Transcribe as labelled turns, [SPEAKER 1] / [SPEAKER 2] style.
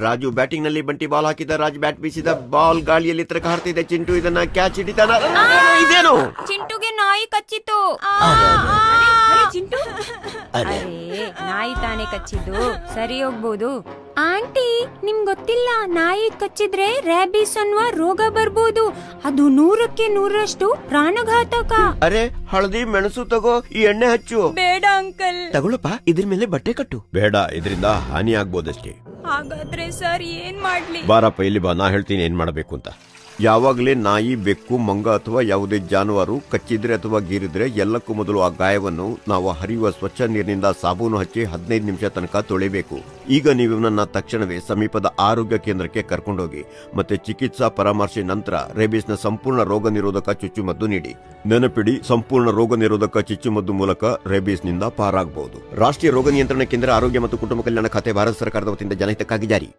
[SPEAKER 1] Raju batting ನಲ್ಲಿ ಬಂಟಿ ball ಹಾಕಿದ. Raj bat ಬೀಸಿದ. ಬಾಲ್ ಗಾಳಿಯಲ್ಲಿ ತರಕ ಹಾರ್ತಿದೆ. ಚಿಂಟು ಇದನ್ನ ಕ್ಯಾಚ್ ಹಿಡಿತಾನ. ಇದೇನು?
[SPEAKER 2] ಚಿಂಟುಗೆ ನಾಯಿ ಕಚ್ಚಿತು. ಚಿಂಟು ಅರೆ ನಾಯಿ ತಾನೇ ಕಚ್ಚಿದ್ದು, ಸರಿ ಹೋಗ್ಬೋದು. ಆಂಟಿ ನಿಮ್ ಗೊತ್ತಿಲ್ಲ, ನಾಯಿ ಕಚ್ಚಿದ್ರೆ ರ್ಯಾಬಿಸ್ ಅನ್ನುವ ರೋಗ ಬರ್ಬೋದು. ಅದು 100ಕ್ಕೆ 100ರಷ್ಟು ಪ್ರಾಣಘಾತಕ.
[SPEAKER 1] ಅರೆ ಹಳದಿ ಮೆಣಸು ತಗೋ, ಈ ಎಣ್ಣೆ ಹಚ್ಚು.
[SPEAKER 2] ಬೇಡ ಅಂಕಲ್.
[SPEAKER 1] ತಗೊಳಪ್ಪ, ಇದ್ರ ಮೇಲೆ ಬಟ್ಟೆ ಕಟ್ಟು. ಬೇಡ, ಇದರಿಂದ ಹಾನಿ ಆಗ್ಬೋದಷ್ಟೇ.
[SPEAKER 2] ಹಾಗಾದ್ರೆ ಸರ್ ಏನ್ ಮಾಡ್ಲಿ?
[SPEAKER 1] ಬಾರಪ್ಪ ಇಲ್ಲಿ ಬಾ, ನಾ ಹೇಳ್ತೀನಿ ಏನ್ ಮಾಡಬೇಕು ಅಂತ. ಯಾವಾಗಲೇ ನಾಯಿ, ಬೆಕ್ಕು, ಮಂಗ ಅಥವಾ ಯಾವುದೇ ಜಾನುವಾರು ಕಚ್ಚಿದ್ರೆ ಅಥವಾ ಗೀರಿದ್ರೆ ಎಲ್ಲಕ್ಕೂ ಮೊದಲು ಆ ಗಾಯವನ್ನು ನಾವು ಹರಿಯುವ ಸ್ವಚ್ಛ ನೀರಿನಿಂದ ಸಾಬೂನು ಹಚ್ಚಿ 15 ನಿಮಿಷ ತನಕ ತೊಳಿಬೇಕು. ಈಗ ನೀವು ನನ್ನ ತಕ್ಷಣವೇ ಸಮೀಪದ ಆರೋಗ್ಯ ಕೇಂದ್ರಕ್ಕೆ ಕರ್ಕೊಂಡೋಗಿ ಮತ್ತೆ ಚಿಕಿತ್ಸಾ ಪರಾಮರ್ಶೆ ನಂತರ ರೇಬಿಸ್ನ ಸಂಪೂರ್ಣ ರೋಗ ನಿರೋಧಕ ಚುಚ್ಚುಮದ್ದು ನೀಡಿ. ನೆನಪಿಡಿ, ಸಂಪೂರ್ಣ ರೋಗ ನಿರೋಧಕ ಚುಚ್ಚುಮದ್ದು ಮೂಲಕ ರೇಬಿಸ್ನಿಂದ ಪಾರಾಗಬಹುದು. ರಾಷ್ಟ್ರೀಯ ರೋಗ ನಿಯಂತ್ರಣ ಕೇಂದ್ರ, ಆರೋಗ್ಯ ಮತ್ತು ಕುಟುಂಬ ಕಲ್ಯಾಣ ಖಾತೆ, ಭಾರತ ಸರ್ಕಾರದ ವತಿಯಿಂದ ಜನಹಿತಕ್ಕಾಗಿ ಜಾರಿ.